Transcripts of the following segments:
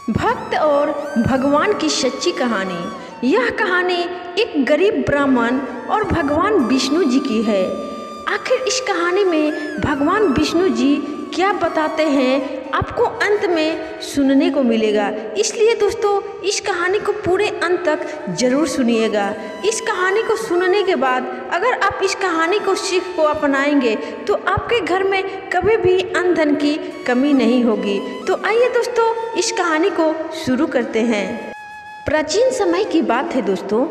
भक्त और भगवान की सच्ची कहानी। यह कहानी एक गरीब ब्राह्मण और भगवान विष्णु जी की है। आखिर इस कहानी में भगवान विष्णु जी क्या बताते हैं आपको अंत में सुनने को मिलेगा। इसलिए दोस्तों इस कहानी को पूरे अंत तक ज़रूर सुनिएगा। इस कहानी को सुनने के बाद अगर आप इस कहानी को सीख को अपनाएंगे तो आपके घर में कभी भी अन्न धन की कमी नहीं होगी। तो आइए दोस्तों इस कहानी को शुरू करते हैं। प्राचीन समय की बात है दोस्तों।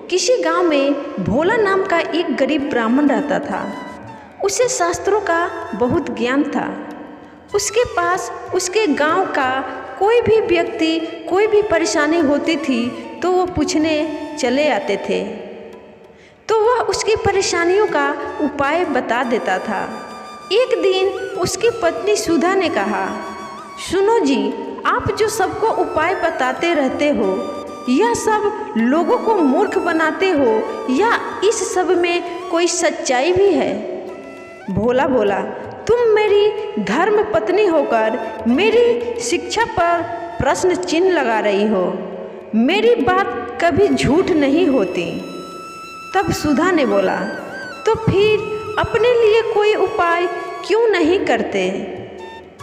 किसी गांव में भोला नाम का एक गरीब ब्राह्मण रहता था। उसे शास्त्रों का बहुत ज्ञान था। उसके पास उसके गांव का कोई भी व्यक्ति कोई भी परेशानी होती थी तो वो पूछने चले आते थे, तो वह उसकी परेशानियों का उपाय बता देता था। एक दिन उसकी पत्नी सुधा ने कहा, सुनो जी, आप जो सबको उपाय बताते रहते हो, यह सब लोगों को मूर्ख बनाते हो या इस सब में कोई सच्चाई भी है? भोला बोला, तुम मेरी धर्म पत्नी होकर मेरी शिक्षा पर प्रश्न चिन्ह लगा रही हो। मेरी बात कभी झूठ नहीं होती। तब सुधा ने बोला, तो फिर अपने लिए कोई उपाय क्यों नहीं करते?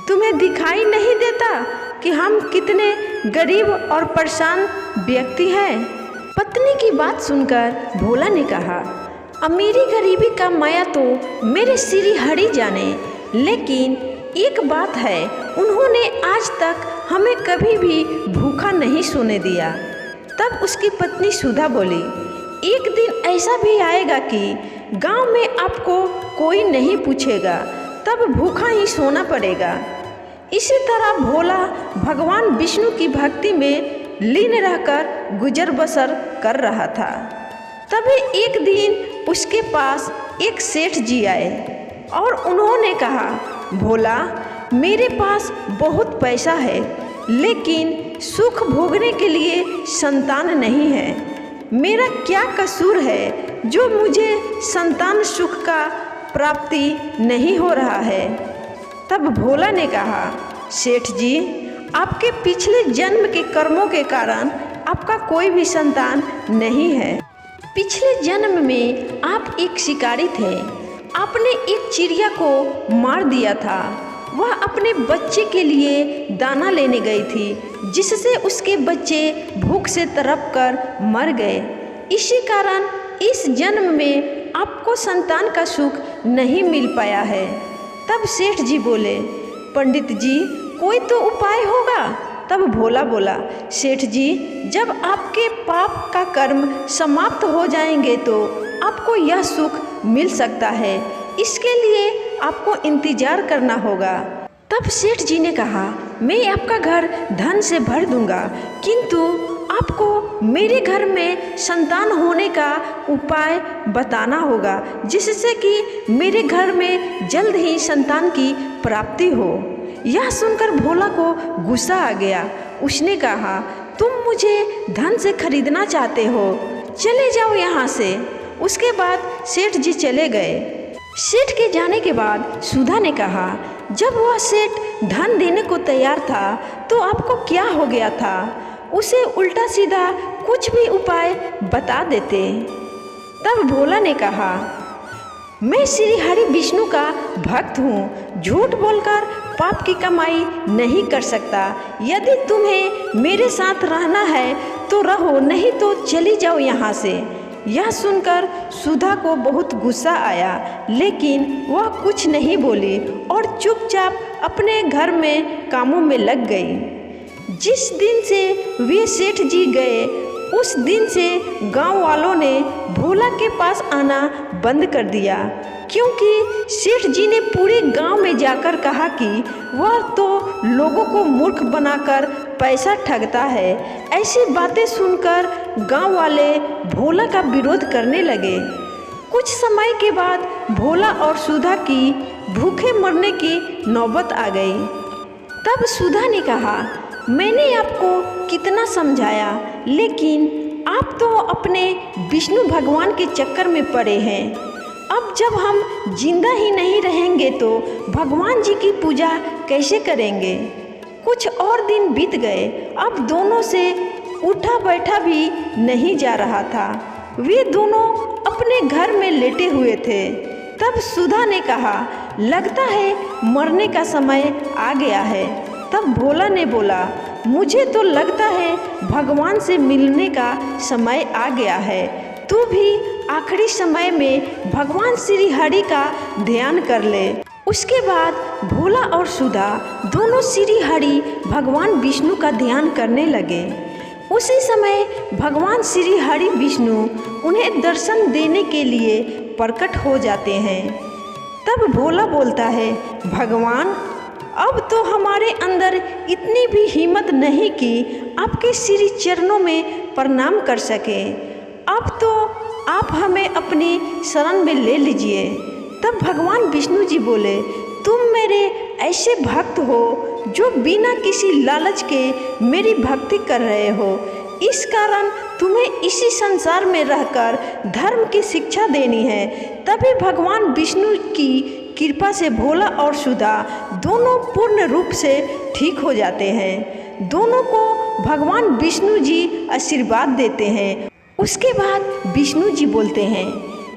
तुम्हें दिखाई नहीं देता कि हम कितने गरीब और परेशान व्यक्ति हैं? पत्नी की बात सुनकर भोला ने कहा, अमीरी गरीबी का माया तो मेरे श्री हरि जाने, लेकिन एक बात है, उन्होंने आज तक हमें कभी भी भूखा नहीं सोने दिया। तब उसकी पत्नी सुधा बोली, एक दिन ऐसा भी आएगा कि गांव में आपको कोई नहीं पूछेगा, तब भूखा ही सोना पड़ेगा। इसी तरह भोला भगवान विष्णु की भक्ति में लीन रहकर गुजर बसर कर रहा था। तभी एक दिन उसके पास एक सेठ जी आए और उन्होंने कहा, भोला, मेरे पास बहुत पैसा है, लेकिन सुख भोगने के लिए संतान नहीं है। मेरा क्या कसूर है जो मुझे संतान सुख का प्राप्ति नहीं हो रहा है? तब भोला ने कहा, सेठ जी, आपके पिछले जन्म के कर्मों के कारण आपका कोई भी संतान नहीं है। पिछले जन्म में आप एक शिकारी थे। आपने एक चिड़िया को मार दिया था। वह अपने बच्चे के लिए दाना लेने गई थी, जिससे उसके बच्चे भूख से तड़प कर मर गए। इसी कारण इस जन्म में आपको संतान का सुख नहीं मिल पाया है। तब सेठ जी बोले, पंडित जी, कोई तो उपाय होगा। तब भोला बोला, सेठ जी, जब आपके पाप का कर्म समाप्त हो जाएंगे तो आपको यह सुख मिल सकता है। इसके लिए आपको इंतजार करना होगा। तब सेठ जी ने कहा, मैं आपका घर धन से भर दूंगा, किंतु आपको मेरे घर में संतान होने का उपाय बताना होगा, जिससे कि मेरे घर में जल्द ही संतान की प्राप्ति हो। यह सुनकर भोला को गुस्सा आ गया। उसने कहा, तुम मुझे धन से खरीदना चाहते हो, चले जाओ यहाँ से। उसके बाद सेठ जी चले गए। सेठ के जाने के बाद सुधा ने कहा, जब वह सेठ धन देने को तैयार था तो आपको क्या हो गया था? उसे उल्टा सीधा कुछ भी उपाय बता देते। तब भोला ने कहा, मैं श्री हरि विष्णु का भक्त हूँ, झूठ बोलकर पाप की कमाई नहीं कर सकता। यदि तुम्हें मेरे साथ रहना है तो रहो, नहीं तो चली जाओ यहाँ से। यह सुनकर सुधा को बहुत गुस्सा आया, लेकिन वह कुछ नहीं बोली और चुपचाप अपने घर में कामों में लग गई। जिस दिन से वे सेठ जी गए, उस दिन से गांव वालों ने भोला के पास आना बंद कर दिया, क्योंकि सेठ जी ने पूरे गांव में जाकर कहा कि वह तो लोगों को मूर्ख बनाकर पैसा ठगता है। ऐसी बातें सुनकर गांव वाले भोला का विरोध करने लगे। कुछ समय के बाद भोला और सुधा की भूखे मरने की नौबत आ गई। तब सुधा ने कहा, मैंने आपको कितना समझाया, लेकिन आप तो अपने विष्णु भगवान के चक्कर में पड़े हैं। अब जब हम जिंदा ही नहीं रहेंगे तो भगवान जी की पूजा कैसे करेंगे? कुछ और दिन बीत गए। अब दोनों से उठा बैठा भी नहीं जा रहा था। वे दोनों अपने घर में लेटे हुए थे। तब सुधा ने कहा, लगता है मरने का समय आ गया है। तब भोला ने बोला, मुझे तो लगता है भगवान से मिलने का समय आ गया है। तू भी आखिरी समय में भगवान श्री हरि का ध्यान कर ले। उसके बाद भोला और सुधा दोनों श्री हरि भगवान विष्णु का ध्यान करने लगे। उसी समय भगवान श्री हरि विष्णु उन्हें दर्शन देने के लिए प्रकट हो जाते हैं। तब भोला बोलता है, भगवान अब तो हमारे अंदर इतनी भी हिम्मत नहीं कि आपके श्री चरणों में प्रणाम कर सके। अब तो आप हमें अपनी शरण में ले लीजिए। तब भगवान विष्णु जी बोले, तुम मेरे ऐसे भक्त हो जो बिना किसी लालच के मेरी भक्ति कर रहे हो। इस कारण तुम्हें इसी संसार में रहकर धर्म की शिक्षा देनी है। तभी भगवान विष्णु की कृपा से भोला और सुधा दोनों पूर्ण रूप से ठीक हो जाते हैं। दोनों को भगवान विष्णु जी आशीर्वाद देते हैं। उसके बाद विष्णु जी बोलते हैं,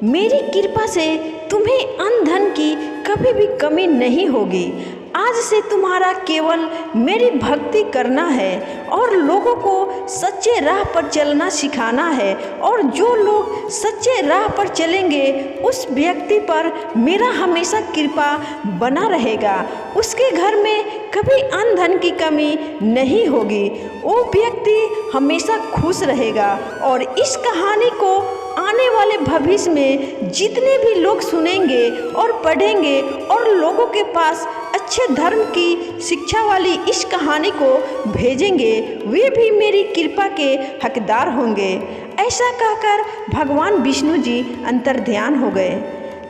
मेरी कृपा से तुम्हें अन्न धन की कभी भी कमी नहीं होगी। आज से तुम्हारा केवल मेरी भक्ति करना है और लोगों को सच्चे राह पर चलना सिखाना है। और जो लोग सच्चे राह पर चलेंगे उस व्यक्ति पर मेरा हमेशा कृपा बना रहेगा। उसके घर में कभी अन्न धन की कमी नहीं होगी। वो व्यक्ति हमेशा खुश रहेगा। और इस कहानी को आने वाले भविष्य में जितने भी लोग सुनेंगे और पढ़ेंगे और लोगों के पास अच्छे धर्म की शिक्षा वाली इस कहानी को भेजेंगे, वे भी मेरी कृपा के हकदार होंगे। ऐसा कहकर भगवान विष्णु जी अंतर्ध्यान हो गए।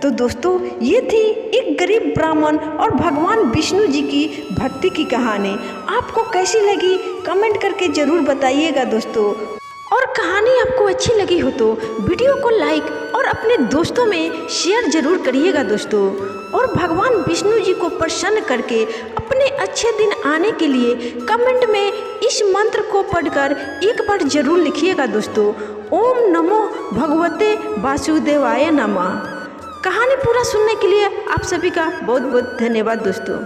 तो दोस्तों, ये थी एक गरीब ब्राह्मण और भगवान विष्णु जी की भक्ति की कहानी। आपको कैसी लगी कमेंट करके ज़रूर बताइएगा दोस्तों। और कहानी आपको अच्छी लगी हो तो वीडियो को लाइक और अपने दोस्तों में शेयर जरूर करिएगा दोस्तों। और भगवान विष्णु जी को प्रसन्न करके अपने अच्छे दिन आने के लिए कमेंट में इस मंत्र को पढ़कर एक बार जरूर लिखिएगा दोस्तों। ओम नमो भगवते वासुदेवाय नमः। कहानी पूरा सुनने के लिए आप सभी का बहुत बहुत धन्यवाद दोस्तों।